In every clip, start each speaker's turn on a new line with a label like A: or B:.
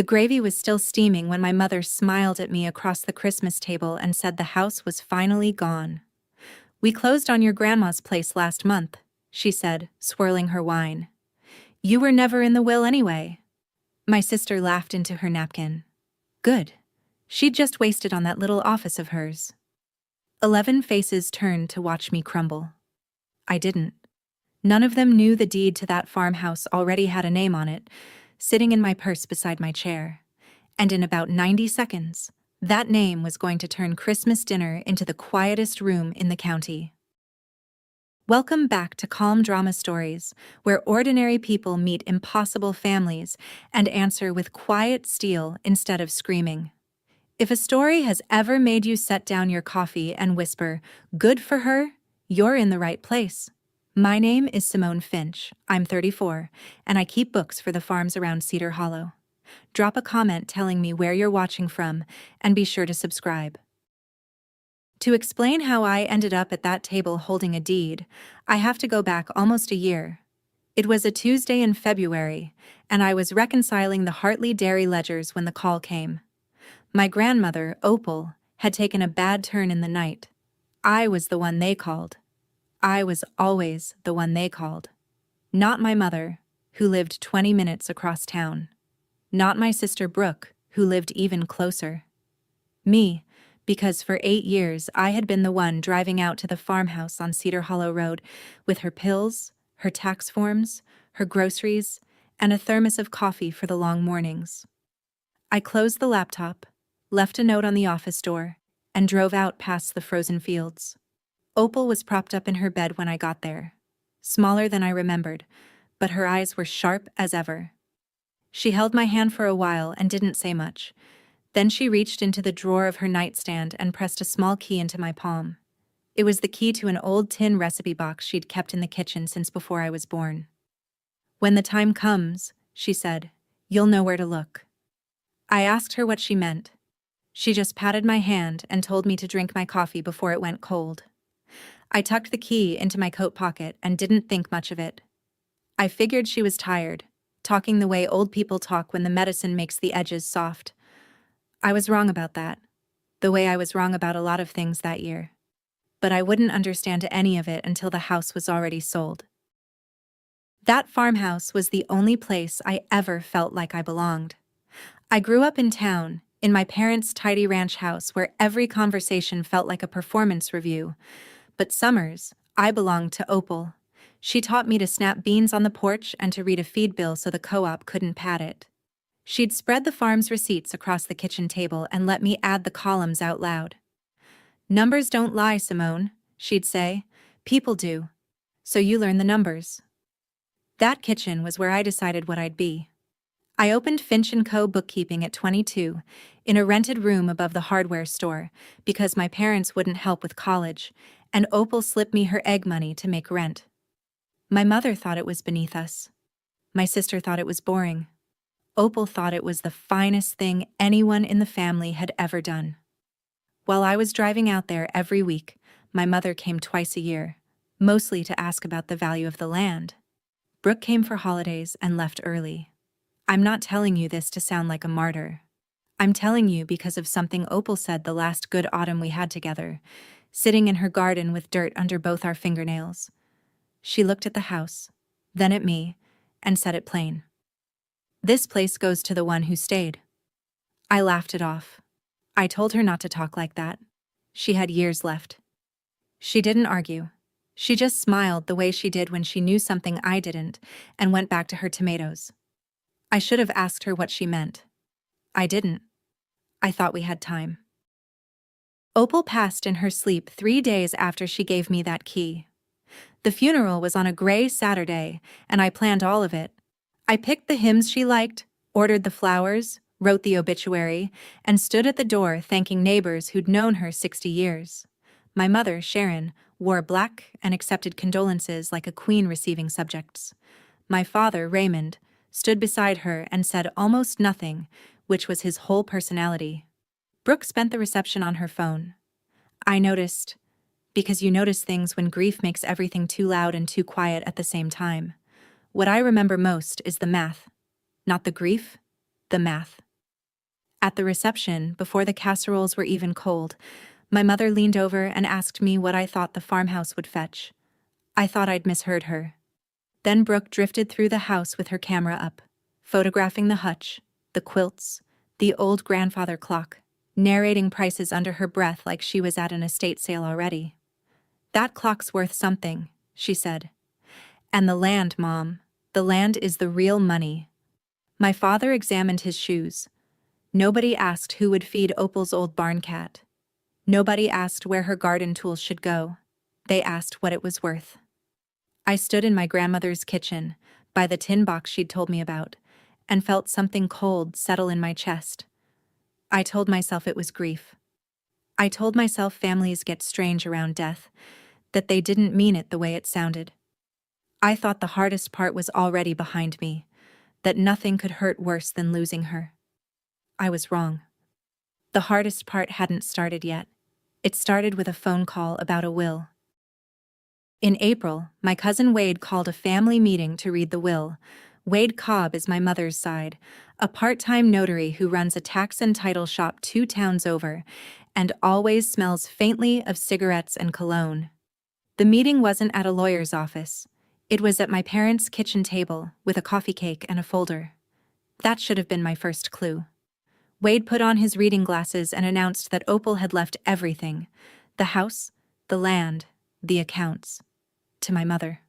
A: The gravy was still steaming when my mother smiled at me across the Christmas table and said the house was finally gone. "We closed on your grandma's place last month," she said, swirling her wine. "You were never in the will anyway." My sister laughed into her napkin. Good. She'd just wasted on that little office of hers. 11 faces turned to watch me crumble. I didn't. None of them knew the deed to that farmhouse already had a name on it, sitting in my purse beside my chair. And in about 90 seconds, that name was going to turn Christmas dinner into the quietest room in the county. Welcome back to Calm Drama Stories, where ordinary people meet impossible families and answer with quiet steel instead of screaming. If a story has ever made you set down your coffee and whisper, "Good for her," you're in the right place. My name is Simone Finch. I'm 34, and I keep books for the farms around Cedar Hollow. Drop a comment telling me where you're watching from, and be sure to subscribe. To explain how I ended up at that table holding a deed, I have to go back almost a year. It was a Tuesday in February, and I was reconciling the Hartley dairy ledgers when the call came. My grandmother, Opal, had taken a bad turn in the night. I was the one they called. I was always the one they called. Not my mother, who lived 20 minutes across town. Not my sister Brooke, who lived even closer. Me, because for 8 years I had been the one driving out to the farmhouse on Cedar Hollow Road with her pills, her tax forms, her groceries, and a thermos of coffee for the long mornings. I closed the laptop, left a note on the office door, and drove out past the frozen fields. Opal was propped up in her bed when I got there. Smaller than I remembered, but her eyes were sharp as ever. She held my hand for a while and didn't say much. Then she reached into the drawer of her nightstand and pressed a small key into my palm. It was the key to an old tin recipe box she'd kept in the kitchen since before I was born. "When the time comes," she said, "you'll know where to look." I asked her what she meant. She just patted my hand and told me to drink my coffee before it went cold. I tucked the key into my coat pocket and didn't think much of it. I figured she was tired, talking the way old people talk when the medicine makes the edges soft. I was wrong about that, the way I was wrong about a lot of things that year. But I wouldn't understand any of it until the house was already sold. That farmhouse was the only place I ever felt like I belonged. I grew up in town, in my parents' tidy ranch house where every conversation felt like a performance review. But summers, I belonged to Opal. She taught me to snap beans on the porch and to read a feed bill so the co-op couldn't pad it. She'd spread the farm's receipts across the kitchen table and let me add the columns out loud. "Numbers don't lie, Simone," she'd say. "People do. So you learn the numbers." That kitchen was where I decided what I'd be. I opened Finch & Co. bookkeeping at 22, in a rented room above the hardware store, because my parents wouldn't help with college, and Opal slipped me her egg money to make rent. My mother thought it was beneath us. My sister thought it was boring. Opal thought it was the finest thing anyone in the family had ever done. While I was driving out there every week, my mother came twice a year, mostly to ask about the value of the land. Brooke came for holidays and left early. I'm not telling you this to sound like a martyr. I'm telling you because of something Opal said the last good autumn we had together, sitting in her garden with dirt under both our fingernails. She looked at the house, then at me, and said it plain. "This place goes to the one who stayed." I laughed it off. I told her not to talk like that. She had years left. She didn't argue. She just smiled the way she did when she knew something I didn't, and went back to her tomatoes. I should have asked her what she meant. I didn't. I thought we had time. Opal passed in her sleep 3 days after she gave me that key. The funeral was on a gray Saturday, and I planned all of it. I picked the hymns she liked, ordered the flowers, wrote the obituary, and stood at the door thanking neighbors who'd known her 60 years. My mother, Sharon, wore black and accepted condolences like a queen receiving subjects. My father, Raymond, stood beside her and said almost nothing, which was his whole personality. Brooke spent the reception on her phone. I noticed, because you notice things when grief makes everything too loud and too quiet at the same time. What I remember most is the math. Not the grief, the math. At the reception, before the casseroles were even cold, my mother leaned over and asked me what I thought the farmhouse would fetch. I thought I'd misheard her. Then Brooke drifted through the house with her camera up, photographing the hutch, the quilts, the old grandfather clock, narrating prices under her breath like she was at an estate sale already. "That clock's worth something," she said. "And the land, Mom. The land is the real money." My father examined his shoes. Nobody asked who would feed Opal's old barn cat. Nobody asked where her garden tools should go. They asked what it was worth. I stood in my grandmother's kitchen, by the tin box she'd told me about, and felt something cold settle in my chest. I told myself it was grief. I told myself families get strange around death, that they didn't mean it the way it sounded. I thought the hardest part was already behind me, that nothing could hurt worse than losing her. I was wrong. The hardest part hadn't started yet. It started with a phone call about a will. In April, my cousin Wade called a family meeting to read the will. Wade Cobb is my mother's side, a part-time notary who runs a tax and title shop 2 towns over, and always smells faintly of cigarettes and cologne. The meeting wasn't at a lawyer's office. It was at my parents' kitchen table, with a coffee cake and a folder. That should have been my first clue. Wade put on his reading glasses and announced that Opal had left everything: the house, the land, the accounts, to my mother.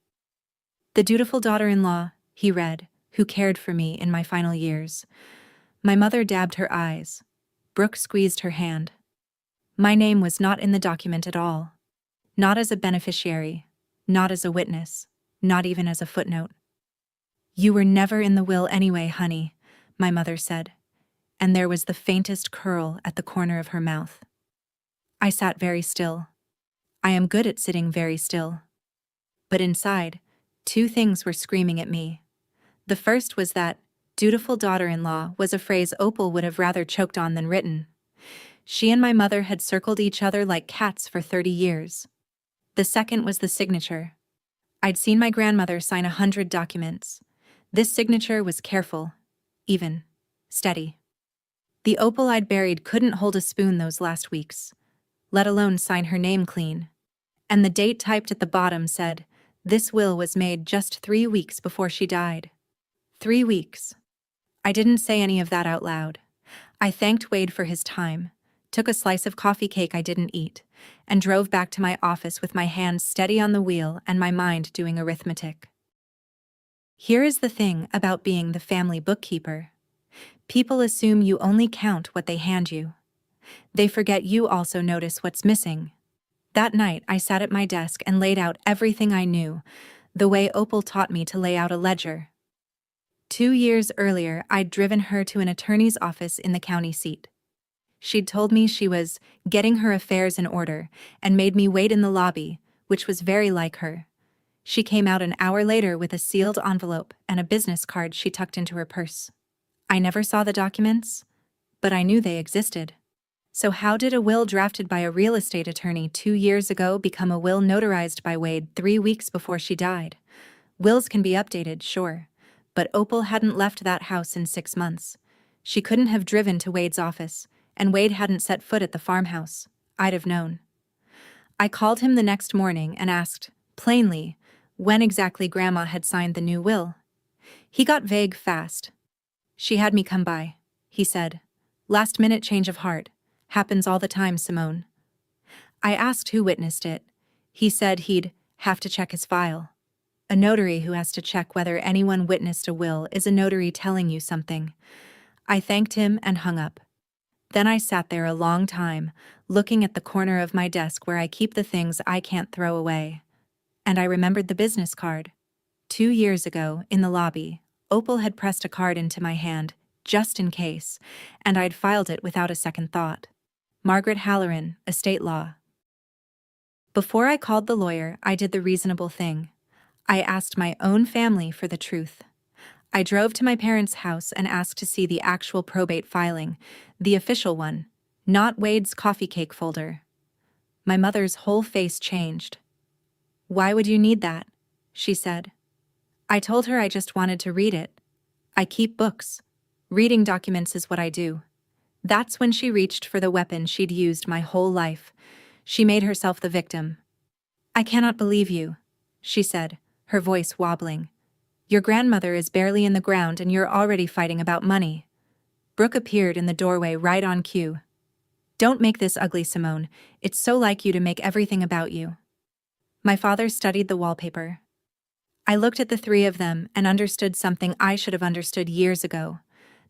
A: "The dutiful daughter-in-law," he read, "who cared for me in my final years." My mother dabbed her eyes. Brooke squeezed her hand. My name was not in the document at all. Not as a beneficiary, not as a witness, not even as a footnote. "You were never in the will anyway, honey," my mother said, and there was the faintest curl at the corner of her mouth. I sat very still. I am good at sitting very still. But inside, 2 things were screaming at me. The first was that "dutiful daughter-in-law" was a phrase Opal would have rather choked on than written. She and my mother had circled each other like cats for 30 years. The second was the signature. I'd seen my grandmother sign 100 documents. This signature was careful, even, steady. The Opal I'd buried couldn't hold a spoon those last weeks, let alone sign her name clean. And the date typed at the bottom said, "This will was made just 3 weeks before she died." 3 weeks. I didn't say any of that out loud. I thanked Wade for his time, took a slice of coffee cake I didn't eat, and drove back to my office with my hands steady on the wheel and my mind doing arithmetic. Here is the thing about being the family bookkeeper. People assume you only count what they hand you. They forget you also notice what's missing. That night, I sat at my desk and laid out everything I knew, the way Opal taught me to lay out a ledger. 2 years earlier, I'd driven her to an attorney's office in the county seat. She'd told me she was getting her affairs in order and made me wait in the lobby, which was very like her. She came out an hour later with a sealed envelope and a business card she tucked into her purse. I never saw the documents, but I knew they existed. So how did a will drafted by a real estate attorney 2 years ago become a will notarized by Wade 3 weeks before she died? Wills can be updated, sure, but Opal hadn't left that house in 6 months. She couldn't have driven to Wade's office, and Wade hadn't set foot at the farmhouse. I'd have known. I called him the next morning and asked, plainly, when exactly Grandma had signed the new will. He got vague fast. "She had me come by," he said. "Last-minute change of heart. Happens all the time, Simone." I asked who witnessed it. He said he'd have to check his file. A notary who has to check whether anyone witnessed a will is a notary telling you something. I thanked him and hung up. Then I sat there a long time, looking at the corner of my desk where I keep the things I can't throw away. And I remembered the business card. 2 years ago, in the lobby, Opal had pressed a card into my hand, just in case, and I'd filed it without a second thought. Margaret Halloran, Estate Law. Before I called the lawyer, I did the reasonable thing. I asked my own family for the truth. I drove to my parents' house and asked to see the actual probate filing, the official one, not Wade's coffee cake folder. My mother's whole face changed. "Why would you need that?" she said. I told her I just wanted to read it. I keep books. Reading documents is what I do. That's when she reached for the weapon she'd used my whole life. She made herself the victim. "I cannot believe you," she said, her voice wobbling. "Your grandmother is barely in the ground and you're already fighting about money." Brooke appeared in the doorway right on cue. "Don't make this ugly, Simone. It's so like you to make everything about you." My father studied the wallpaper. I looked at the three of them and understood something I should have understood years ago.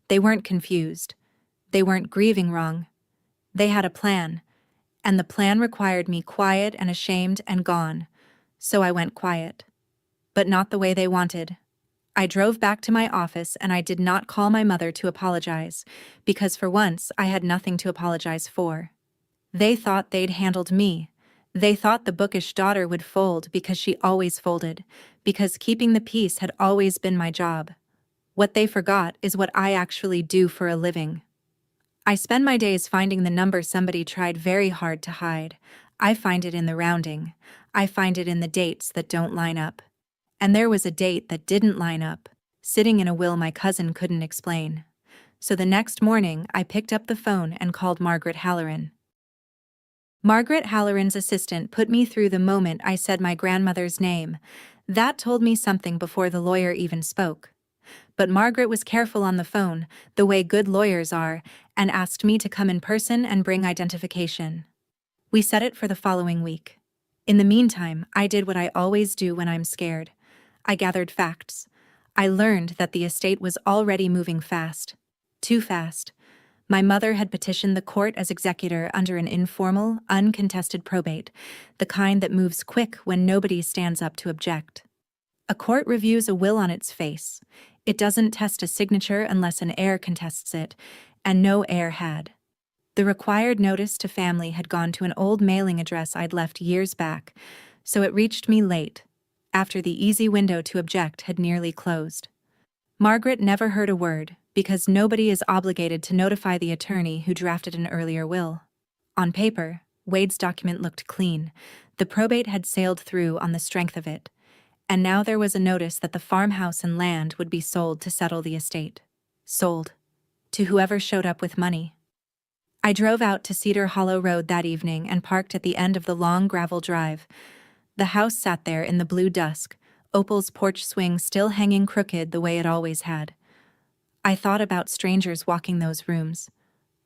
A: They weren't confused. They weren't grieving wrong. They had a plan, and the plan required me quiet and ashamed and gone. So I went quiet. But not the way they wanted. I drove back to my office and I did not call my mother to apologize, because for once I had nothing to apologize for. They thought they'd handled me. They thought the bookish daughter would fold because she always folded, because keeping the peace had always been my job. What they forgot is what I actually do for a living. I spend my days finding the number somebody tried very hard to hide. I find it in the rounding. I find it in the dates that don't line up. And there was a date that didn't line up, sitting in a will my cousin couldn't explain. So the next morning, I picked up the phone and called Margaret Halloran. Margaret Halloran's assistant put me through the moment I said my grandmother's name. That told me something before the lawyer even spoke. But Margaret was careful on the phone, the way good lawyers are, and asked me to come in person and bring identification. We set it for the following week. In the meantime, I did what I always do when I'm scared. I gathered facts. I learned that the estate was already moving fast. Too fast. My mother had petitioned the court as executor under an informal, uncontested probate, the kind that moves quick when nobody stands up to object. A court reviews a will on its face. It doesn't test a signature unless an heir contests it, and no heir had. The required notice to family had gone to an old mailing address I'd left years back, so it reached me late, after the easy window to object had nearly closed. Margaret never heard a word, because nobody is obligated to notify the attorney who drafted an earlier will. On paper, Wade's document looked clean. The probate had sailed through on the strength of it, and now there was a notice that the farmhouse and land would be sold to settle the estate. Sold. To whoever showed up with money. I drove out to Cedar Hollow Road that evening and parked at the end of the long gravel drive. The house sat there in the blue dusk, Opal's porch swing still hanging crooked the way it always had. I thought about strangers walking those rooms.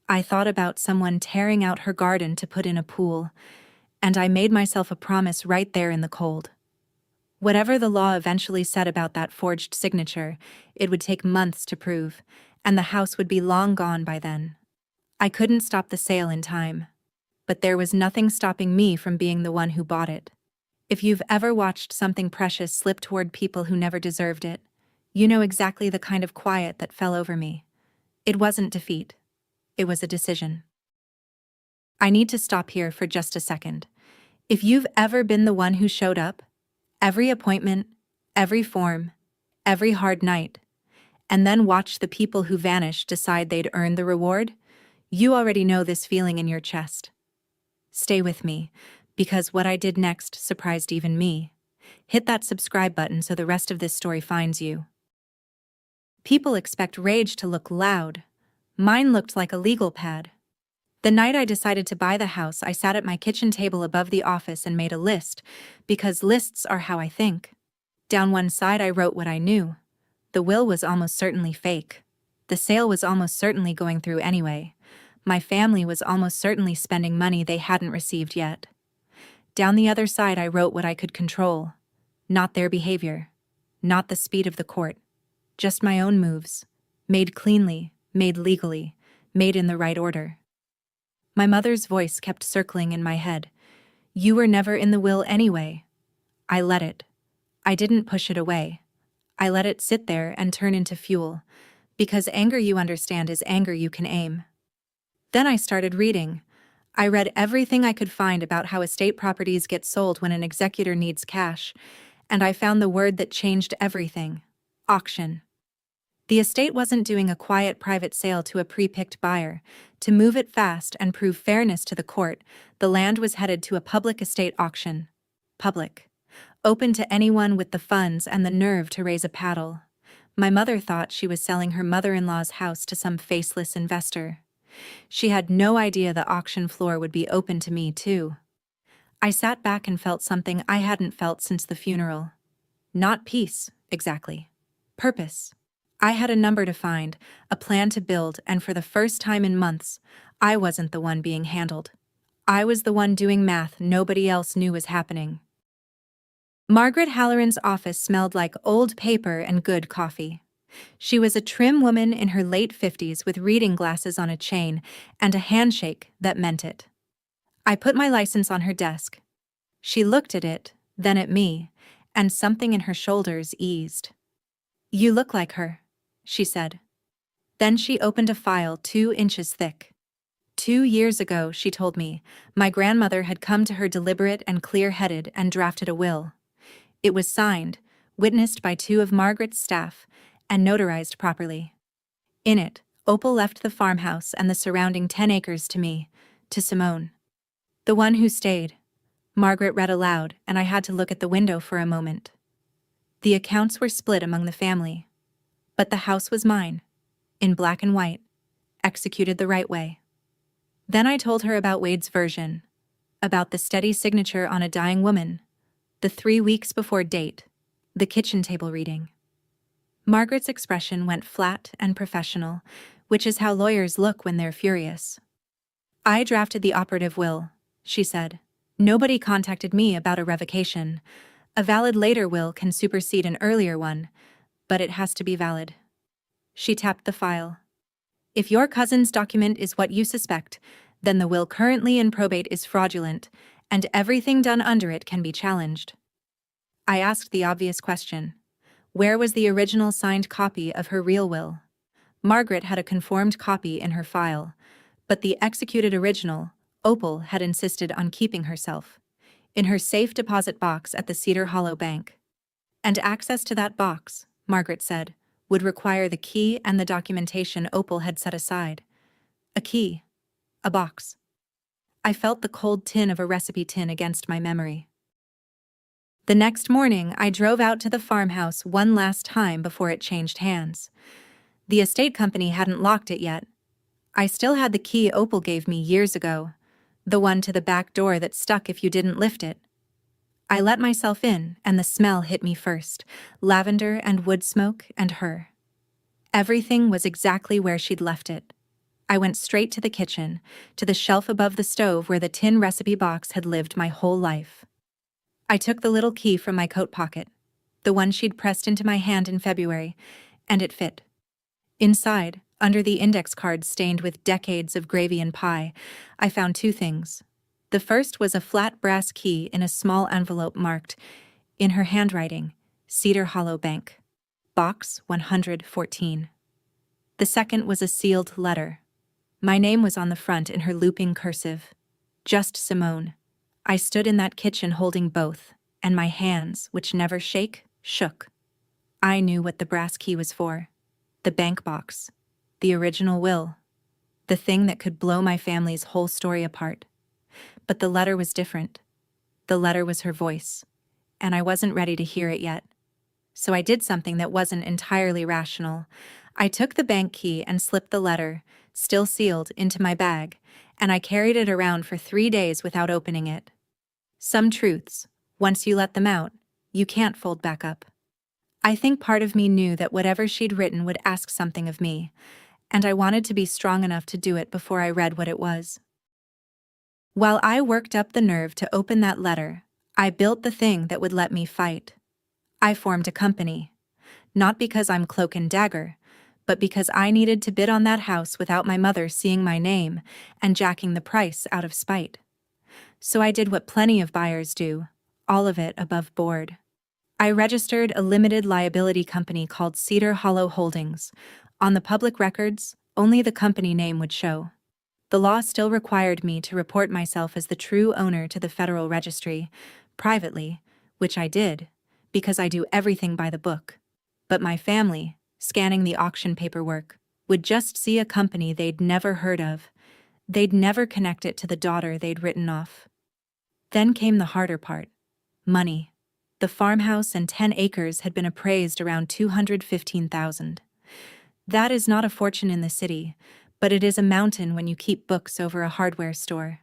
A: I thought about someone tearing out her garden to put in a pool, and I made myself a promise right there in the cold. Whatever the law eventually said about that forged signature, it would take months to prove, and the house would be long gone by then. I couldn't stop the sale in time, but there was nothing stopping me from being the one who bought it. If you've ever watched something precious slip toward people who never deserved it, you know exactly the kind of quiet that fell over me. It wasn't defeat. It was a decision. I need to stop here for just a second. If you've ever been the one who showed up, every appointment, every form, every hard night, and then watched the people who vanished decide they'd earned the reward, you already know this feeling in your chest. Stay with me, because what I did next surprised even me. Hit that subscribe button so the rest of this story finds you. People expect rage to look loud. Mine looked like a legal pad. The night I decided to buy the house, I sat at my kitchen table above the office and made a list, because lists are how I think. Down one side I wrote what I knew. The will was almost certainly fake. The sale was almost certainly going through anyway. My family was almost certainly spending money they hadn't received yet. Down the other side I wrote what I could control. Not their behavior. Not the speed of the court. Just my own moves. Made cleanly, made legally, made in the right order. My mother's voice kept circling in my head. You were never in the will anyway. I let it. I didn't push it away. I let it sit there and turn into fuel, because anger, you understand, is anger you can aim. Then I started reading. I read everything I could find about how estate properties get sold when an executor needs cash, and I found the word that changed everything: auction. The estate wasn't doing a quiet private sale to a pre-picked buyer. To move it fast and prove fairness to the court, the land was headed to a public estate auction. Public. Open to anyone with the funds and the nerve to raise a paddle. My mother thought she was selling her mother-in-law's house to some faceless investor. She had no idea the auction floor would be open to me, too. I sat back and felt something I hadn't felt since the funeral. Not peace, exactly. Purpose. I had a number to find, a plan to build, and for the first time in months, I wasn't the one being handled. I was the one doing math nobody else knew was happening. Margaret Halloran's office smelled like old paper and good coffee. She was a trim woman in her late 50s with reading glasses on a chain and a handshake that meant it. I put my license on her desk. She looked at it, then at me, and something in her shoulders eased. "You look like her," she said. Then she opened a file 2 inches thick. 2 years ago, she told me, my grandmother had come to her deliberate and clear-headed and drafted a will. It was signed, witnessed by 2 of Margaret's staff, and notarized properly. In it, Opal left the farmhouse and the surrounding 10 acres to me, to Simone. "The one who stayed," Margaret read aloud, and I had to look at the window for a moment. The accounts were split among the family. But the house was mine, in black and white, executed the right way. Then I told her about Wade's version, about the steady signature on a dying woman, the 3 weeks before date, the kitchen table reading. Margaret's expression went flat and professional, which is how lawyers look when they're furious. "I drafted the operative will," she said. "Nobody contacted me about a revocation. A valid later will can supersede an earlier one, but it has to be valid." She tapped the file. "If your cousin's document is what you suspect, then the will currently in probate is fraudulent, and everything done under it can be challenged." I asked the obvious question. Where was the original signed copy of her real will? Margaret had a conformed copy in her file, but the executed original, Opal had insisted on keeping herself, in her safe deposit box at the Cedar Hollow Bank. And access to that box, Margaret said, would require the key and the documentation Opal had set aside. A key. A box. I felt the cold tin of a recipe tin against my memory. The next morning, I drove out to the farmhouse one last time before it changed hands. The estate company hadn't locked it yet. I still had the key Opal gave me years ago, the one to the back door that stuck if you didn't lift it. I let myself in, and the smell hit me first, lavender and wood smoke and her. Everything was exactly where she'd left it. I went straight to the kitchen, to the shelf above the stove where the tin recipe box had lived my whole life. I took the little key from my coat pocket, the one she'd pressed into my hand in February, and it fit. Inside, under the index card stained with decades of gravy and pie, I found 2 things. The first was a flat brass key in a small envelope marked, in her handwriting, Cedar Hollow Bank, Box 114. The second was a sealed letter. My name was on the front in her looping cursive. Just Simone. I stood in that kitchen holding both, and my hands, which never shake, shook. I knew what the brass key was for. The bank box. The original will. The thing that could blow my family's whole story apart. But the letter was different. The letter was her voice, and I wasn't ready to hear it yet. So I did something that wasn't entirely rational. I took the bank key and slipped the letter, still sealed, into my bag, and I carried it around for 3 days without opening it. Some truths, once you let them out, you can't fold back up. I think part of me knew that whatever she'd written would ask something of me, and I wanted to be strong enough to do it before I read what it was. While I worked up the nerve to open that letter, I built the thing that would let me fight. I formed a company. Not because I'm cloak and dagger, but because I needed to bid on that house without my mother seeing my name and jacking the price out of spite. So I did what plenty of buyers do, all of it above board. I registered a limited liability company called Cedar Hollow Holdings. On the public records, only the company name would show. The law still required me to report myself as the true owner to the Federal Registry, privately, which I did, because I do everything by the book. But my family, scanning the auction paperwork, would just see a company they'd never heard of. They'd never connect it to the daughter they'd written off. Then came the harder part. Money. The farmhouse and 10 acres had been appraised around $215,000. That is not a fortune in the city, but it is a mountain when you keep books over a hardware store.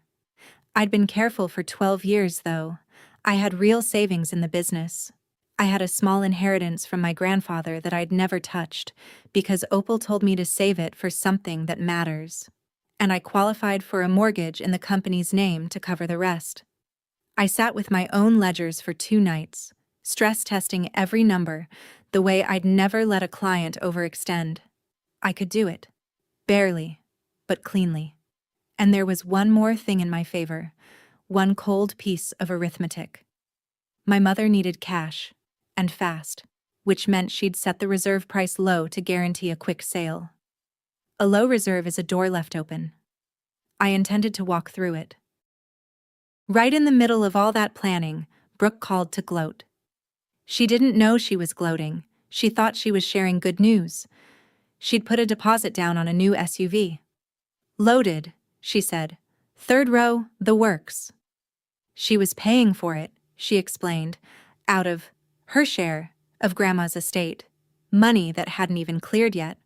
A: I'd been careful for 12 years, though. I had real savings in the business. I had a small inheritance from my grandfather that I'd never touched, because Opal told me to save it for something that matters. And I qualified for a mortgage in the company's name to cover the rest. I sat with my own ledgers for 2 nights, stress testing every number, the way I'd never let a client overextend. I could do it. Barely, but cleanly. And there was one more thing in my favor, one cold piece of arithmetic. My mother needed cash, and fast, which meant she'd set the reserve price low to guarantee a quick sale. A low reserve is a door left open. I intended to walk through it. Right in the middle of all that planning, Brooke called to gloat. She didn't know she was gloating. She thought she was sharing good news. She'd put a deposit down on a new SUV. Loaded, she said. 3rd row, the works. She was paying for it, she explained, out of her share of Grandma's estate, money that hadn't even cleared yet.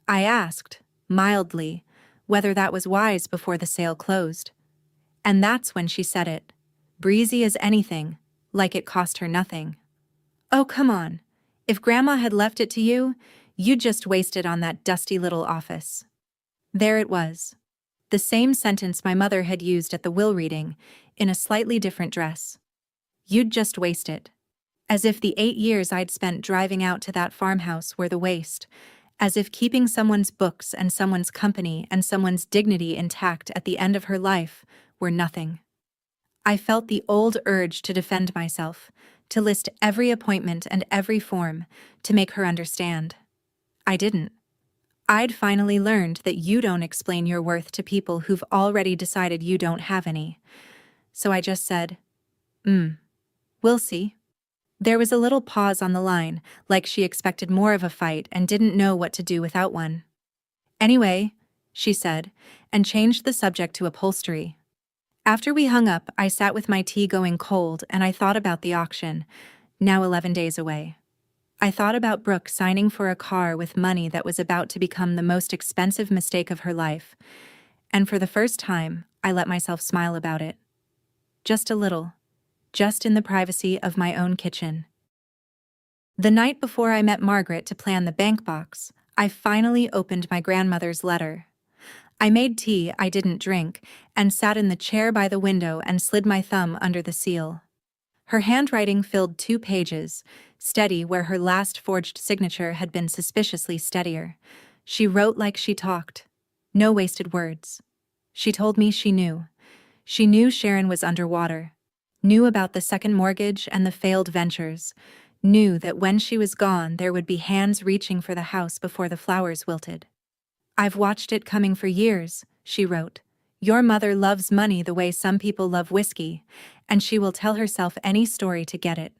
A: I asked, mildly, whether that was wise before the sale closed. And that's when she said it, breezy as anything, like it cost her nothing. Oh, come on. If Grandma had left it to you, you'd just waste it on that dusty little office. There it was. The same sentence my mother had used at the will reading, in a slightly different dress. You'd just waste it. As if the 8 years I'd spent driving out to that farmhouse were the waste. As if keeping someone's books and someone's company and someone's dignity intact at the end of her life were nothing. I felt the old urge to defend myself, to list every appointment and every form, to make her understand. I didn't. I'd finally learned that you don't explain your worth to people who've already decided you don't have any. So I just said, we'll see. There was a little pause on the line, like she expected more of a fight and didn't know what to do without one. Anyway, she said, and changed the subject to upholstery. After we hung up, I sat with my tea going cold and I thought about the auction, now 11 days away. I thought about Brooke signing for a car with money that was about to become the most expensive mistake of her life, and for the first time, I let myself smile about it. Just a little, just in the privacy of my own kitchen. The night before I met Margaret to plan the bank box, I finally opened my grandmother's letter. I made tea I didn't drink and sat in the chair by the window and slid my thumb under the seal. Her handwriting filled 2 pages, steady where her last forged signature had been suspiciously steadier. She wrote like she talked. No wasted words. She told me she knew. She knew Sharon was underwater. Knew about the second mortgage and the failed ventures. Knew that when she was gone there would be hands reaching for the house before the flowers wilted. I've watched it coming for years, she wrote. Your mother loves money the way some people love whiskey, and she will tell herself any story to get it.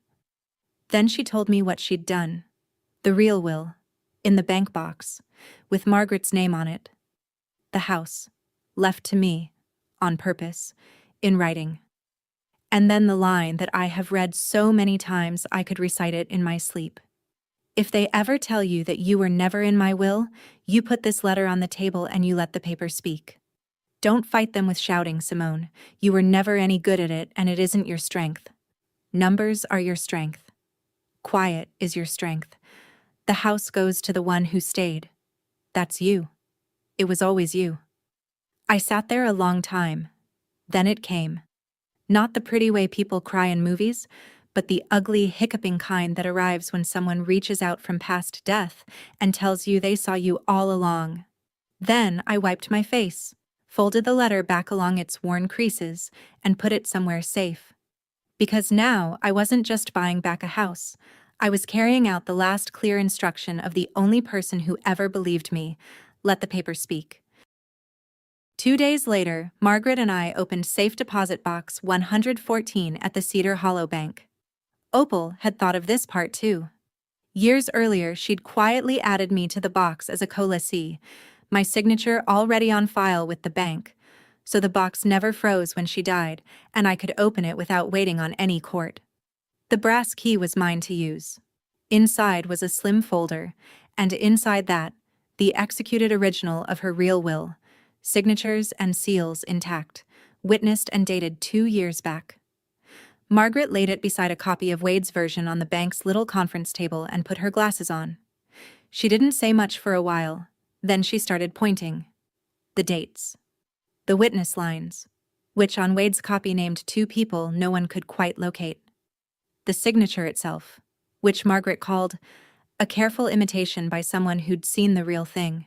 A: Then she told me what she'd done. The real will, in the bank box, with Margaret's name on it. The house, left to me, on purpose, in writing. And then the line that I have read so many times I could recite it in my sleep. If they ever tell you that you were never in my will, you put this letter on the table and you let the paper speak. Don't fight them with shouting, Simone. You were never any good at it, and it isn't your strength. Numbers are your strength. Quiet is your strength. The house goes to the one who stayed. That's you. It was always you. I sat there a long time. Then it came. Not the pretty way people cry in movies, but the ugly, hiccuping kind that arrives when someone reaches out from past death and tells you they saw you all along. Then I wiped my face, folded the letter back along its worn creases, and put it somewhere safe. Because now I wasn't just buying back a house. I was carrying out the last clear instruction of the only person who ever believed me. Let the paper speak. 2 days later, Margaret and I opened safe deposit box 114 at the Cedar Hollow Bank. Opal had thought of this part too. Years earlier, she'd quietly added me to the box as a co-lessee, my signature already on file with the bank, so the box never froze when she died, and I could open it without waiting on any court. The brass key was mine to use. Inside was a slim folder, and inside that, the executed original of her real will, signatures and seals intact, witnessed and dated 2 years back. Margaret laid it beside a copy of Wade's version on the bank's little conference table and put her glasses on. She didn't say much for a while, then she started pointing. The dates. The witness lines, which on Wade's copy named 2 people no one could quite locate. The signature itself, which Margaret called a careful imitation by someone who'd seen the real thing.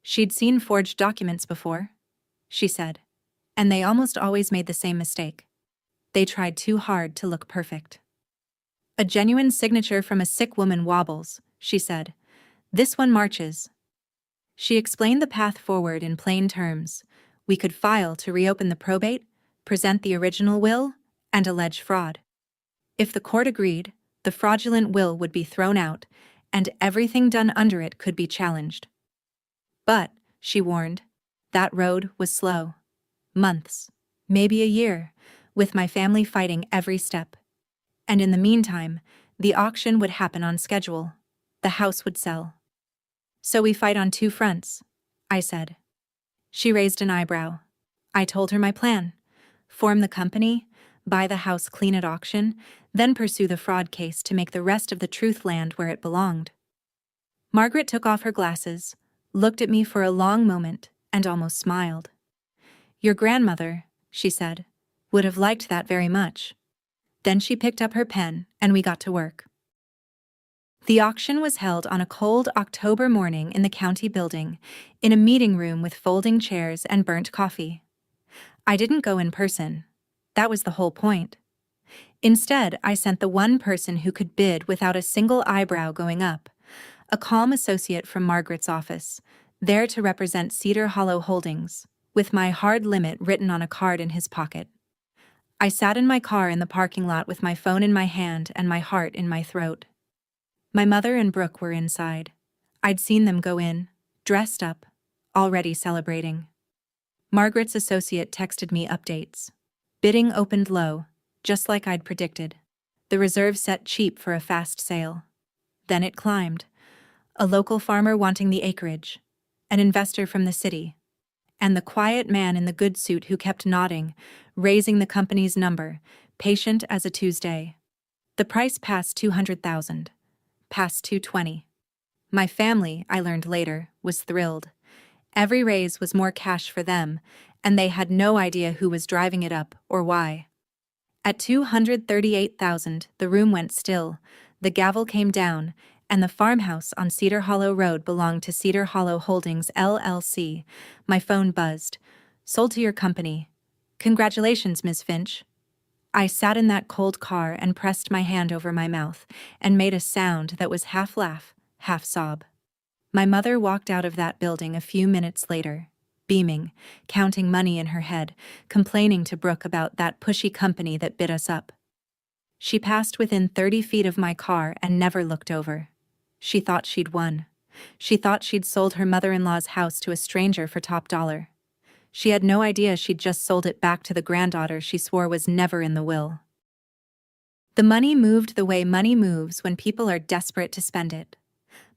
A: She'd seen forged documents before, she said, and they almost always made the same mistake. They tried too hard to look perfect. A genuine signature from a sick woman wobbles, she said. This one marches. She explained the path forward in plain terms. We could file to reopen the probate, present the original will, and allege fraud. If the court agreed, the fraudulent will would be thrown out, and everything done under it could be challenged. But, she warned, that road was slow. Months, maybe a year, with my family fighting every step. And in the meantime, the auction would happen on schedule. The house would sell. So we fight on 2 fronts, I said. She raised an eyebrow. I told her my plan. Form the company, buy the house clean at auction, then pursue the fraud case to make the rest of the truth land where it belonged. Margaret took off her glasses, looked at me for a long moment, and almost smiled. Your grandmother, she said, would have liked that very much. Then she picked up her pen, and we got to work. The auction was held on a cold October morning in the county building, in a meeting room with folding chairs and burnt coffee. I didn't go in person. That was the whole point. Instead, I sent the one person who could bid without a single eyebrow going up, a calm associate from Margaret's office, there to represent Cedar Hollow Holdings, with my hard limit written on a card in his pocket. I sat in my car in the parking lot with my phone in my hand and my heart in my throat. My mother and Brooke were inside. I'd seen them go in, dressed up, already celebrating. Margaret's associate texted me updates. Bidding opened low, just like I'd predicted. The reserve set cheap for a fast sale. Then it climbed. A local farmer wanting the acreage, an investor from the city, and the quiet man in the good suit who kept nodding, raising the company's number, patient as a Tuesday. The price passed $200,000, past $220. My family, I learned later, was thrilled. Every raise was more cash for them, and they had no idea who was driving it up or why. At $238,000, the room went still, the gavel came down, and the farmhouse on Cedar Hollow Road belonged to Cedar Hollow Holdings, LLC. My phone buzzed. Sold to your company. Congratulations, Ms. Finch. I sat in that cold car and pressed my hand over my mouth and made a sound that was half laugh, half sob. My mother walked out of that building a few minutes later, beaming, counting money in her head, complaining to Brooke about that pushy company that bid us up. She passed within 30 feet of my car and never looked over. She thought she'd won. She thought she'd sold her mother-in-law's house to a stranger for top dollar. She had no idea she'd just sold it back to the granddaughter she swore was never in the will. The money moved the way money moves when people are desperate to spend it.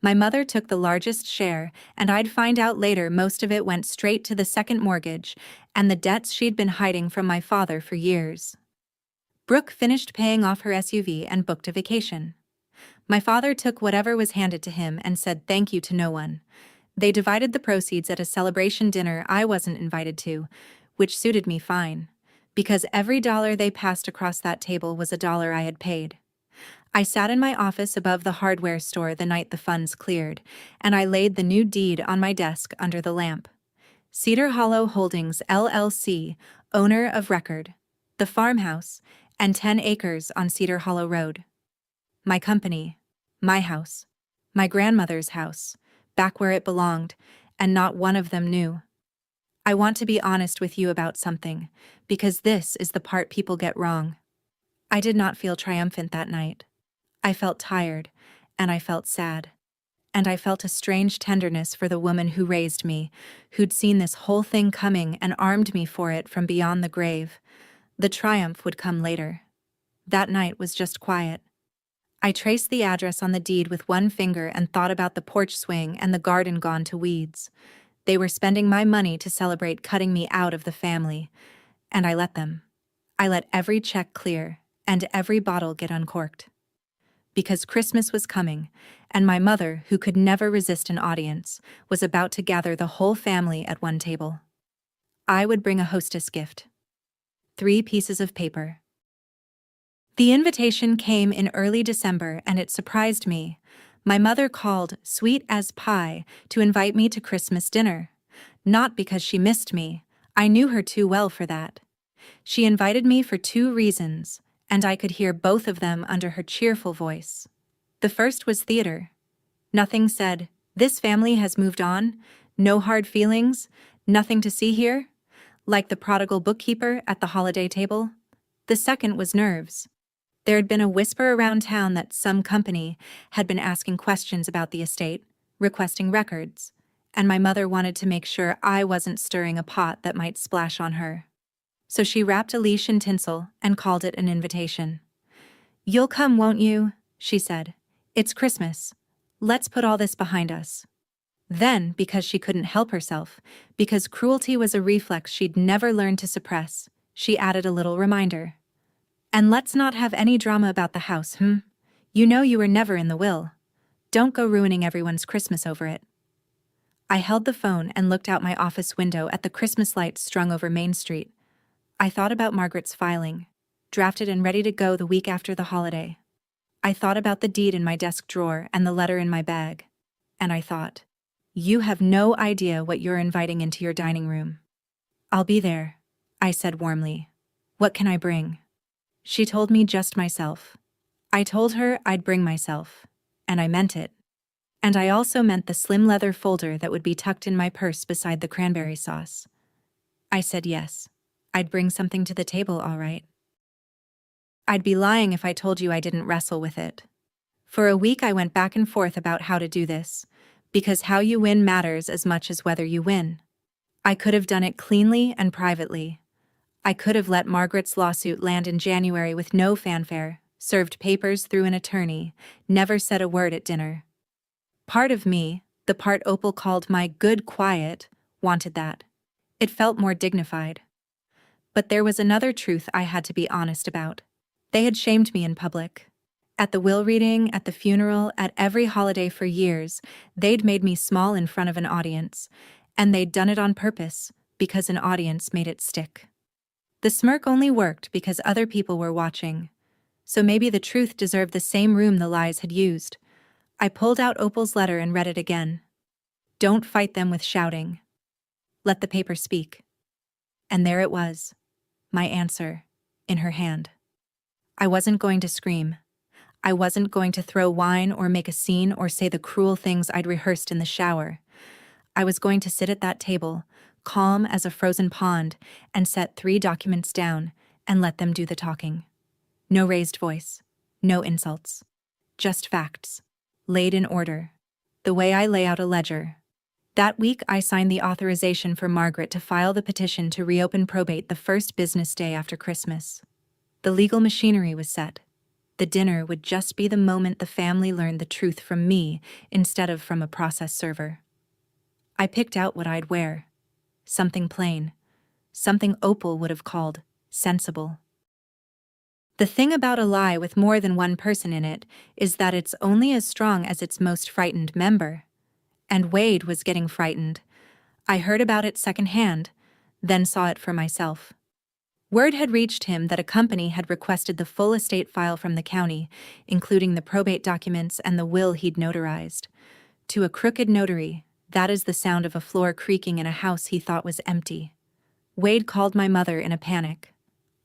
A: My mother took the largest share, and I'd find out later most of it went straight to the second mortgage and the debts she'd been hiding from my father for years. Brooke finished paying off her SUV and booked a vacation. My father took whatever was handed to him and said thank you to no one. They divided the proceeds at a celebration dinner I wasn't invited to, which suited me fine, because every dollar they passed across that table was a dollar I had paid. I sat in my office above the hardware store the night the funds cleared, and I laid the new deed on my desk under the lamp. Cedar Hollow Holdings, LLC, owner of record, the farmhouse, and 10 acres on Cedar Hollow Road. My company, my house, my grandmother's house, back where it belonged, and not one of them knew. I want to be honest with you about something, because this is the part people get wrong. I did not feel triumphant that night. I felt tired, and I felt sad. And I felt a strange tenderness for the woman who raised me, who'd seen this whole thing coming and armed me for it from beyond the grave. The triumph would come later. That night was just quiet. I traced the address on the deed with one finger and thought about the porch swing and the garden gone to weeds. They were spending my money to celebrate cutting me out of the family, and I let them. I let every check clear and every bottle get uncorked. Because Christmas was coming, and my mother, who could never resist an audience, was about to gather the whole family at one table. I would bring a hostess gift. 3 pieces of paper. The invitation came in early December and it surprised me. My mother called, sweet as pie, to invite me to Christmas dinner. Not because she missed me. I knew her too well for that. She invited me for 2 reasons, and I could hear both of them under her cheerful voice. The first was theater. Nothing said, "This family has moved on, no hard feelings, nothing to see here," like the prodigal bookkeeper at the holiday table. The second was nerves. There had been a whisper around town that some company had been asking questions about the estate, requesting records, and my mother wanted to make sure I wasn't stirring a pot that might splash on her. So she wrapped a leash in tinsel and called it an invitation. "You'll come, won't you?" she said. "It's Christmas. Let's put all this behind us." Then, because she couldn't help herself, because cruelty was a reflex she'd never learned to suppress, she added a little reminder. "And let's not have any drama about the house, You know you were never in the will. Don't go ruining everyone's Christmas over it." I held the phone and looked out my office window at the Christmas lights strung over Main Street. I thought about Margaret's filing, drafted and ready to go the week after the holiday. I thought about the deed in my desk drawer and the letter in my bag. And I thought, you have no idea what you're inviting into your dining room. "I'll be there," I said warmly. "What can I bring?" She told me just myself. I told her I'd bring myself, and I meant it. And I also meant the slim leather folder that would be tucked in my purse beside the cranberry sauce. I said yes. I'd bring something to the table, all right. I'd be lying if I told you I didn't wrestle with it. For a week I went back and forth about how to do this, because how you win matters as much as whether you win. I could have done it cleanly and privately. I could have let Margaret's lawsuit land in January with no fanfare, served papers through an attorney, never said a word at dinner. Part of me, the part Opal called my good quiet, wanted that. It felt more dignified. But there was another truth I had to be honest about. They had shamed me in public. At the will reading, at the funeral, at every holiday for years, they'd made me small in front of an audience, and they'd done it on purpose, because an audience made it stick. The smirk only worked because other people were watching. So maybe the truth deserved the same room the lies had used. I pulled out Opal's letter and read it again. "Don't fight them with shouting. Let the paper speak." And there it was, my answer, in her hand. I wasn't going to scream. I wasn't going to throw wine or make a scene or say the cruel things I'd rehearsed in the shower. I was going to sit at that table, calm as a frozen pond, and set 3 documents down and let them do the talking. No raised voice, no insults. Just facts, laid in order, the way I lay out a ledger. That week I signed the authorization for Margaret to file the petition to reopen probate the first business day after Christmas. The legal machinery was set. The dinner would just be the moment the family learned the truth from me instead of from a process server. I picked out what I'd wear. Something plain. Something Opal would have called sensible. The thing about a lie with more than one person in it is that it's only as strong as its most frightened member. And Wade was getting frightened. I heard about it secondhand, then saw it for myself. Word had reached him that a company had requested the full estate file from the county, including the probate documents and the will he'd notarized. To a crooked notary, that is the sound of a floor creaking in a house he thought was empty. Wade called my mother in a panic.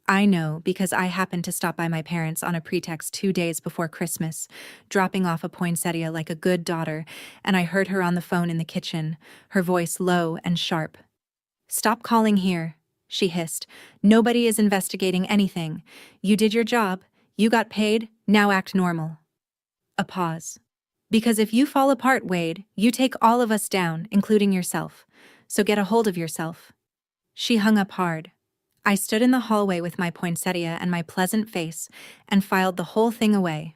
A: I know because I happened to stop by my parents on a pretext 2 days before Christmas, dropping off a poinsettia like a good daughter, and I heard her on the phone in the kitchen, her voice low and sharp. "Stop calling here," she hissed. "Nobody is investigating anything. You did your job, you got paid, now act normal." A pause. "Because if you fall apart, Wade, you take all of us down, including yourself. So get a hold of yourself." She hung up hard. I stood in the hallway with my poinsettia and my pleasant face and filed the whole thing away.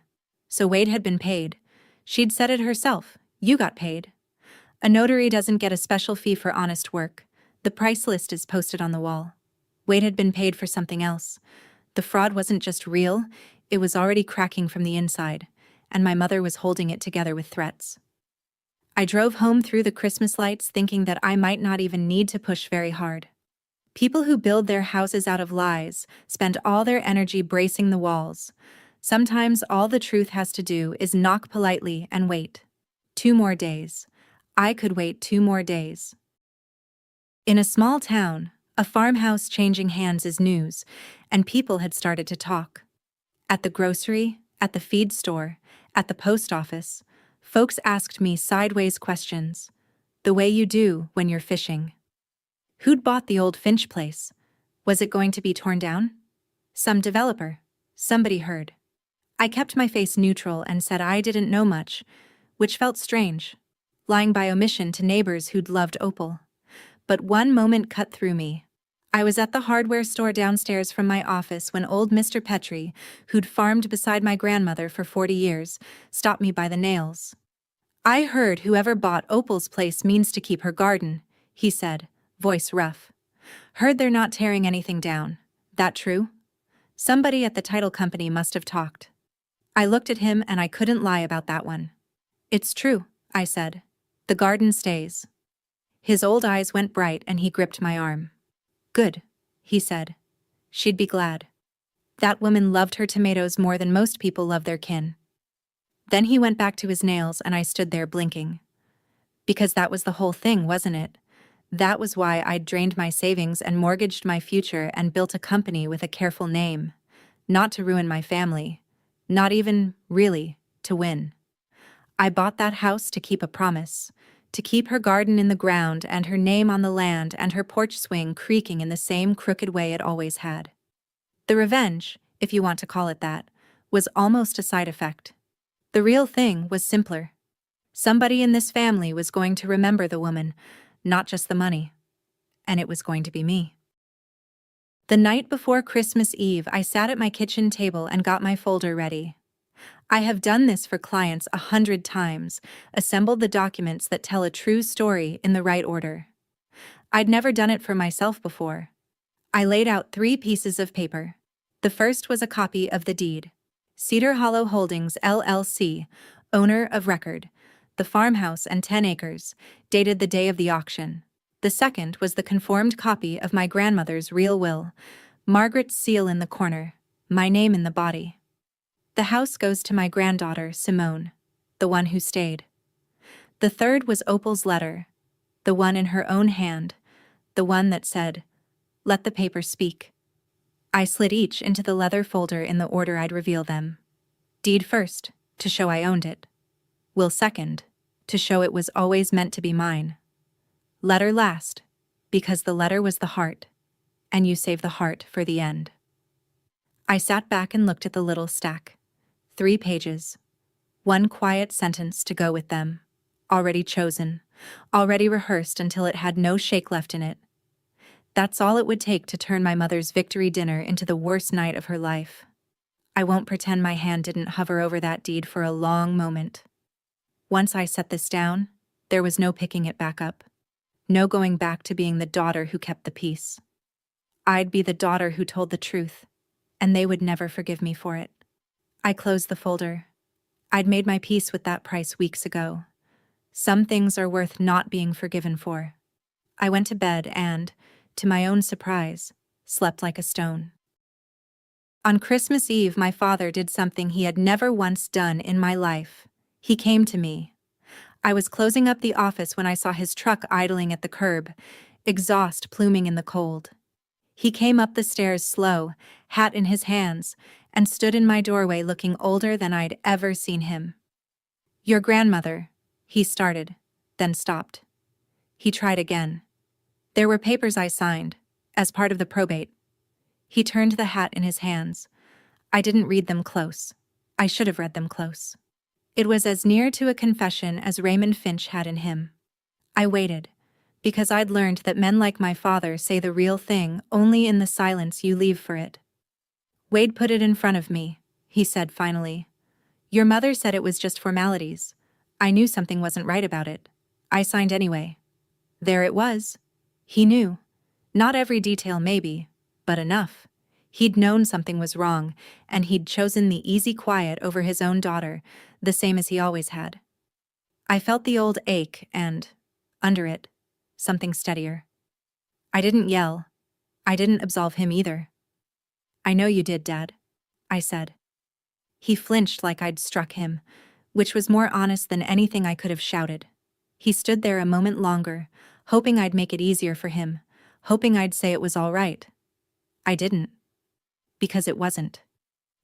A: So Wade had been paid. She'd said it herself. You got paid. A notary doesn't get a special fee for honest work. The price list is posted on the wall. Wade had been paid for something else. The fraud wasn't just real, it was already cracking from the inside, and my mother was holding it together with threats. I drove home through the Christmas lights thinking that I might not even need to push very hard. People who build their houses out of lies spend all their energy bracing the walls. Sometimes all the truth has to do is knock politely and wait. 2 more days. I could wait 2 more days. In a small town, a farmhouse changing hands is news, and people had started to talk. At the grocery, at the feed store, at the post office, folks asked me sideways questions, the way you do when you're fishing. Who'd bought the old Finch place? Was it going to be torn down? Some developer. Somebody heard. I kept my face neutral and said I didn't know much, which felt strange, lying by omission to neighbors who'd loved Opal. But one moment cut through me. I was at the hardware store downstairs from my office when old Mr. Petrie, who'd farmed beside my grandmother for 40 years, stopped me by the nails. I heard whoever bought Opal's place means to keep her garden, he said, voice rough. Heard they're not tearing anything down. That true? Somebody at the title company must have talked. I looked at him and I couldn't lie about that one. It's true, I said. The garden stays. His old eyes went bright and he gripped my arm. Good, he said. She'd be glad. That woman loved her tomatoes more than most people love their kin. Then he went back to his nails and I stood there blinking. Because that was the whole thing, wasn't it? That was why I'd drained my savings and mortgaged my future and built a company with a careful name. Not to ruin my family. Not even, really, to win. I bought that house to keep a promise. To keep her garden in the ground and her name on the land and her porch swing creaking in the same crooked way it always had. The revenge, if you want to call it that, was almost a side effect. The real thing was simpler. Somebody in this family was going to remember the woman, not just the money. And it was going to be me. The night before Christmas Eve, I sat at my kitchen table and got my folder ready. I have done this for clients 100 times, assembled the documents that tell a true story in the right order. I'd never done it for myself before. I laid out 3 pieces of paper. The first was a copy of the deed. Cedar Hollow Holdings, LLC, owner of record, the farmhouse and 10 acres, dated the day of the auction. The second was the conformed copy of my grandmother's real will, Margaret's seal in the corner, my name in the body. The house goes to my granddaughter, Simone, the one who stayed. The third was Opal's letter, the one in her own hand, the one that said, "Let the paper speak." I slid each into the leather folder in the order I'd reveal them. Deed first, to show I owned it. Will second, to show it was always meant to be mine. Letter last, because the letter was the heart, and you save the heart for the end. I sat back and looked at the little stack. 3 pages. 1 quiet sentence to go with them. Already chosen. Already rehearsed until it had no shake left in it. That's all it would take to turn my mother's victory dinner into the worst night of her life. I won't pretend my hand didn't hover over that deed for a long moment. Once I set this down, there was no picking it back up. No going back to being the daughter who kept the peace. I'd be the daughter who told the truth, and they would never forgive me for it. I closed the folder. I'd made my peace with that price weeks ago. Some things are worth not being forgiven for. I went to bed and, to my own surprise, slept like a stone. On Christmas Eve, my father did something he had never once done in my life. He came to me. I was closing up the office when I saw his truck idling at the curb, exhaust pluming in the cold. He came up the stairs slow, hat in his hands, and stood in my doorway looking older than I'd ever seen him. "Your grandmother," he started, then stopped. He tried again. "There were papers I signed, as part of the probate." He turned the hat in his hands. I didn't read them close. I should have read them close. It was as near to a confession as Raymond Finch had in him. I waited, because I'd learned that men like my father say the real thing only in the silence you leave for it. "Wade put it in front of me," he said finally. Your mother said it was just formalities. I knew something wasn't right about it. I signed anyway. There it was. He knew. Not every detail maybe, but enough. He'd known something was wrong, and he'd chosen the easy quiet over his own daughter, the same as he always had. I felt the old ache and, under it, something steadier. I didn't yell. I didn't absolve him either. I know you did, Dad, I said. He flinched like I'd struck him, which was more honest than anything I could have shouted. He stood there a moment longer, hoping I'd make it easier for him, hoping I'd say it was all right. I didn't. Because it wasn't.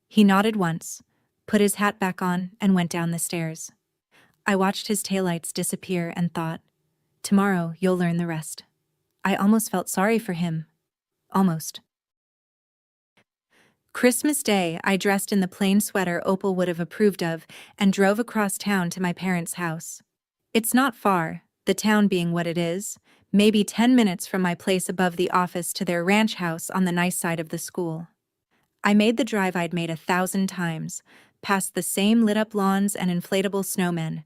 A: He nodded once, put his hat back on, and went down the stairs. I watched his taillights disappear and thought, tomorrow you'll learn the rest. I almost felt sorry for him. Almost. Christmas Day, I dressed in the plain sweater Opal would have approved of and drove across town to my parents' house. It's not far, the town being what it is, maybe 10 minutes from my place above the office to their ranch house on the nice side of the school. I made the drive I'd made 1,000 times, past the same lit-up lawns and inflatable snowmen,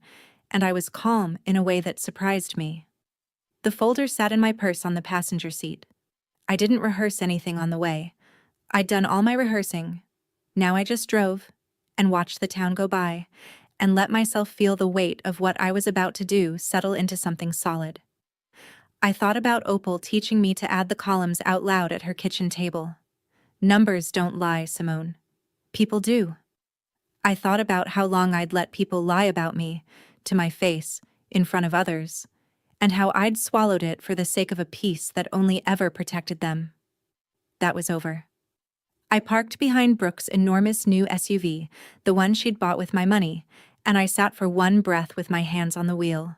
A: and I was calm in a way that surprised me. The folder sat in my purse on the passenger seat. I didn't rehearse anything on the way. I'd done all my rehearsing. Now I just drove, and watched the town go by, and let myself feel the weight of what I was about to do settle into something solid. I thought about Opal teaching me to add the columns out loud at her kitchen table. Numbers don't lie, Simone. People do. I thought about how long I'd let people lie about me, to my face, in front of others, and how I'd swallowed it for the sake of a peace that only ever protected them. That was over. I parked behind Brooke's enormous new SUV, the one she'd bought with my money, and I sat for one breath with my hands on the wheel.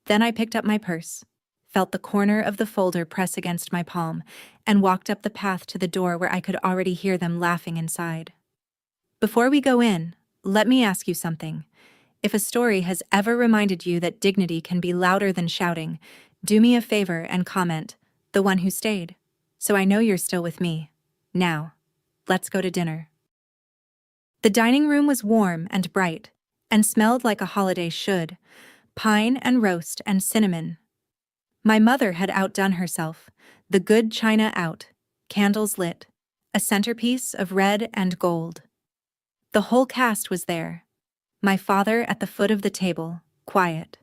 A: Then I picked up my purse, felt the corner of the folder press against my palm, and walked up the path to the door where I could already hear them laughing inside. Before we go in, let me ask you something. If a story has ever reminded you that dignity can be louder than shouting, do me a favor and comment, the one who stayed, so I know you're still with me. Now, let's go to dinner. The dining room was warm and bright, and smelled like a holiday should, pine and roast and cinnamon. My mother had outdone herself, the good china out, candles lit, a centerpiece of red and gold. The whole cast was there. My father at the foot of the table, quiet.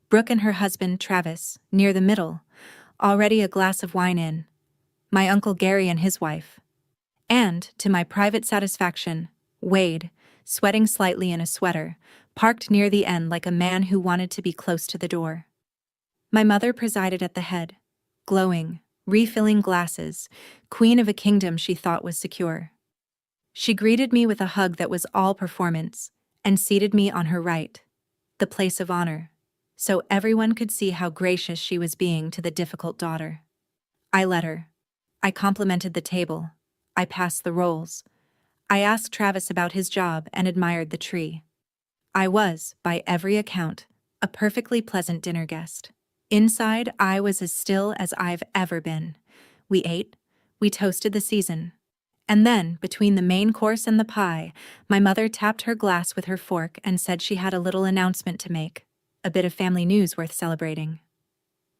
A: Brooke and her husband, Travis, near the middle, already a glass of wine in. My Uncle Gary and his wife. And, to my private satisfaction, Wade, sweating slightly in a sweater, parked near the end like a man who wanted to be close to the door. My mother presided at the head, glowing, refilling glasses, queen of a kingdom she thought was secure. She greeted me with a hug that was all performance, and seated me on her right, the place of honor, so everyone could see how gracious she was being to the difficult daughter. I let her. I complimented the table. I passed the rolls. I asked Travis about his job and admired the tree. I was, by every account, a perfectly pleasant dinner guest. Inside, I was as still as I've ever been. We ate. We toasted the season. And then, between the main course and the pie, my mother tapped her glass with her fork and said she had a little announcement to make, a bit of family news worth celebrating.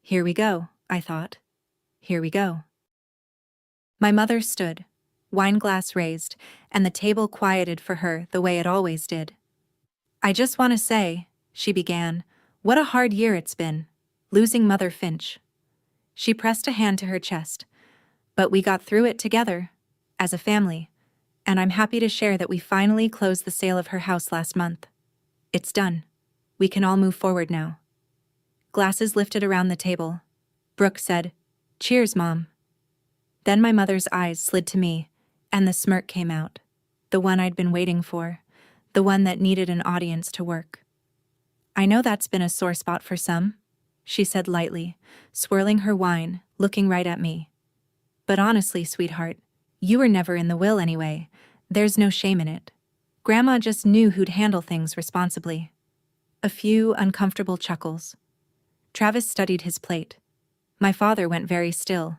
A: Here we go, I thought. Here we go. My mother stood, wine glass raised, and the table quieted for her the way it always did. I just want to say, she began, what a hard year it's been, losing Mother Finch. She pressed a hand to her chest. But we got through it together. As a family, and I'm happy to share that we finally closed the sale of her house last month. It's done. We can all move forward now. Glasses lifted around the table. Brooke said, "Cheers, Mom." Then my mother's eyes slid to me, and the smirk came out, the one I'd been waiting for, the one that needed an audience to work. I know that's been a sore spot for some, she said lightly, swirling her wine, looking right at me. But honestly, sweetheart, you were never in the will anyway. There's no shame in it. Grandma just knew who'd handle things responsibly. A few uncomfortable chuckles. Travis studied his plate. My father went very still.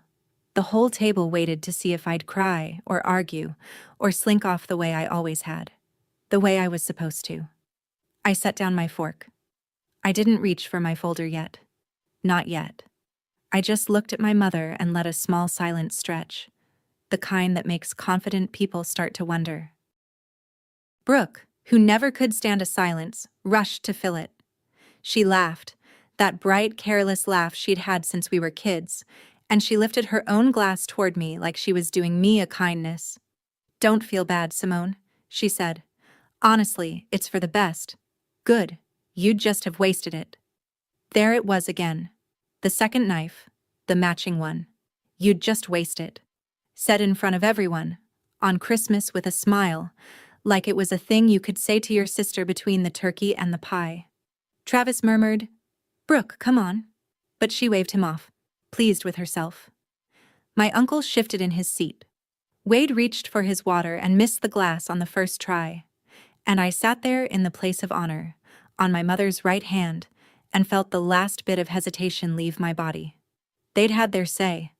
A: The whole table waited to see if I'd cry or argue or slink off the way I always had. the way I was supposed to. I set down my fork. I didn't reach for my folder yet. Not yet. I just looked at my mother and let a small silence stretch, the kind that makes confident people start to wonder. Brooke, who never could stand a silence, rushed to fill it. She laughed, that bright, careless laugh she'd had since we were kids, and she lifted her own glass toward me like she was doing me a kindness. "Don't feel bad, Simone," she said. "Honestly, it's for the best. Good. You'd just have wasted it." There it was again. The second knife, the matching one. "You'd just waste it." Said in front of everyone, on Christmas with a smile, like it was a thing you could say to your sister between the turkey and the pie. Travis murmured, "Brooke, come on." But she waved him off, pleased with herself. My uncle shifted in his seat. Wade reached for his water and missed the glass on the first try. And I sat there in the place of honor, on my mother's right hand, and felt the last bit of hesitation leave my body. They'd had their say.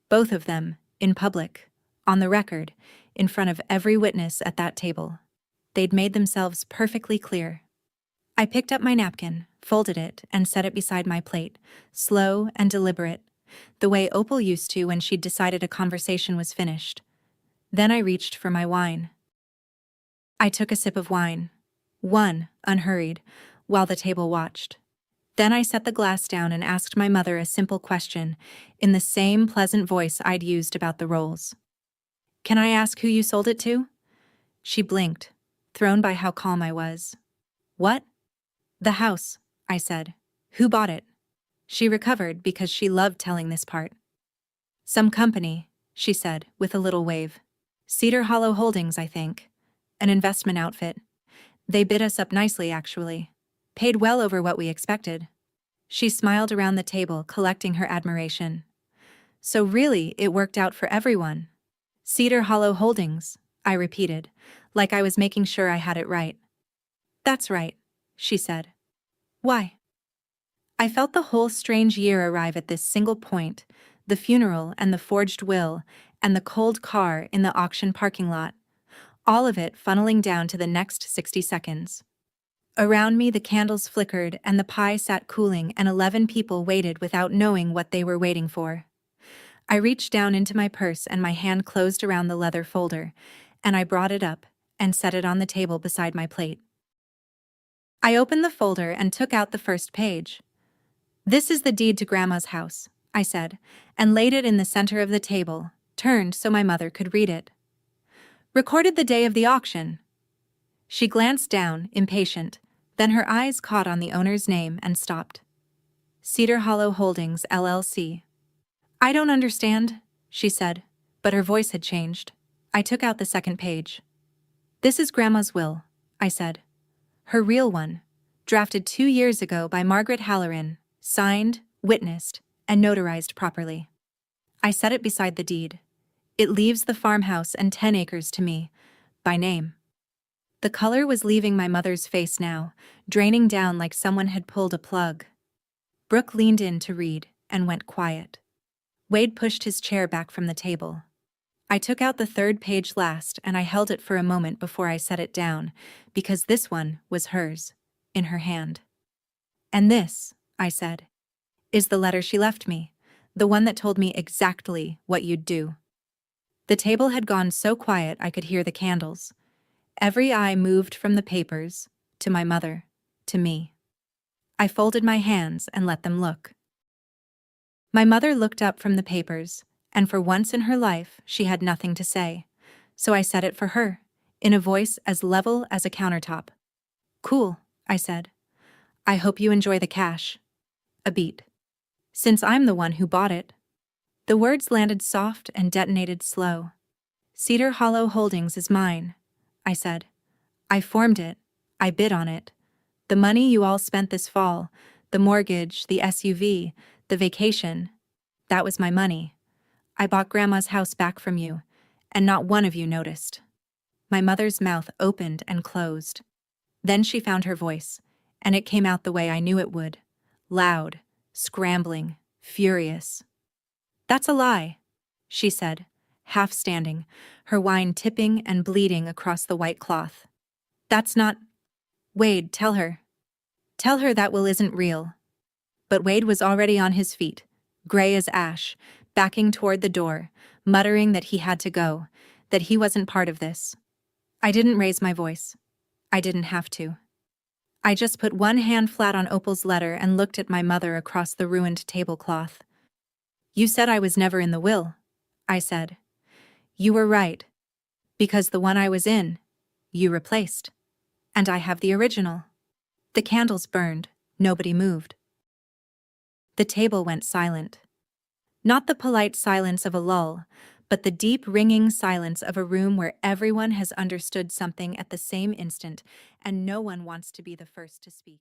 A: Both of them, in public, on the record, in front of every witness at that table. They'd made themselves perfectly clear. I picked up my napkin, folded it, and set it beside my plate, slow and deliberate, the way Opal used to when she'd decided a conversation was finished. Then I reached for my wine. I took a sip of wine. One, unhurried, while the table watched. Then I set the glass down and asked my mother a simple question, in the same pleasant voice I'd used about the rolls. "Can I ask who you sold it to?" She blinked, thrown by how calm I was. "What?" "The house," I said. "Who bought it?" She recovered because she loved telling this part. "Some company," she said, with a little wave. "Cedar Hollow Holdings, I think. An investment outfit. They bid us up nicely, actually. Paid well over what we expected." She smiled around the table, collecting her admiration. "So really, it worked out for everyone." "Cedar Hollow Holdings," I repeated, like I was making sure I had it right. "That's right," she said. "Why?" I felt the whole strange year arrive at this single point, the funeral and the forged will, and the cold car in the auction parking lot. All of it funneling down to the next 60 seconds. Around me the candles flickered and the pie sat cooling and 11 people waited without knowing what they were waiting for. I reached down into my purse and my hand closed around the leather folder, and I brought it up and set it on the table beside my plate. I opened the folder and took out the first page. "This is the deed to Grandma's house," I said, and laid it in the center of the table, turned so my mother could read it. "Recorded the day of the auction." She glanced down, impatient, then her eyes caught on the owner's name and stopped. "Cedar Hollow Holdings, LLC. "I don't understand," she said, but her voice had changed. I took out the second page. "This is Grandma's will," I said. "Her real one, drafted 2 years ago by Margaret Halloran, signed, witnessed, and notarized properly." I set it beside the deed. "It leaves the farmhouse and 10 acres to me, by name." The color was leaving my mother's face now, draining down like someone had pulled a plug. Brooke leaned in to read and went quiet. Wade pushed his chair back from the table. I took out the third page last and I held it for a moment before I set it down, because this one was hers, in her hand. "And this," I said, "is the letter she left me, the one that told me exactly what you'd do." The table had gone so quiet I could hear the candles. Every eye moved from the papers, to my mother, to me. I folded my hands and let them look. My mother looked up from the papers, and for once in her life she had nothing to say, so I said it for her, in a voice as level as a countertop. "Cool," I said. "I hope you enjoy the cash." A beat. "Since I'm the one who bought it." The words landed soft and detonated slow. "Cedar Hollow Holdings is mine," I said. "I formed it. I bid on it. The money you all spent this fall, the mortgage, the SUV, the vacation, that was my money. I bought Grandma's house back from you, and not one of you noticed." My mother's mouth opened and closed. Then she found her voice, and it came out the way I knew it would. Loud, scrambling, furious. "That's a lie," she said, half standing, her wine tipping and bleeding across the white cloth. That's not. Wade, tell her. Tell her that will isn't real. But Wade was already on his feet, gray as ash, backing toward the door, muttering that he had to go, that he wasn't part of this. I didn't raise my voice. I didn't have to. I just put one hand flat on Opal's letter and looked at my mother across the ruined tablecloth. You said I was never in the will, I said. You were right. Because the one I was in, you replaced. And I have the original. The candles burned. Nobody moved. The table went silent. Not the polite silence of a lull, but the deep ringing silence of a room where everyone has understood something at the same instant and no one wants to be the first to speak.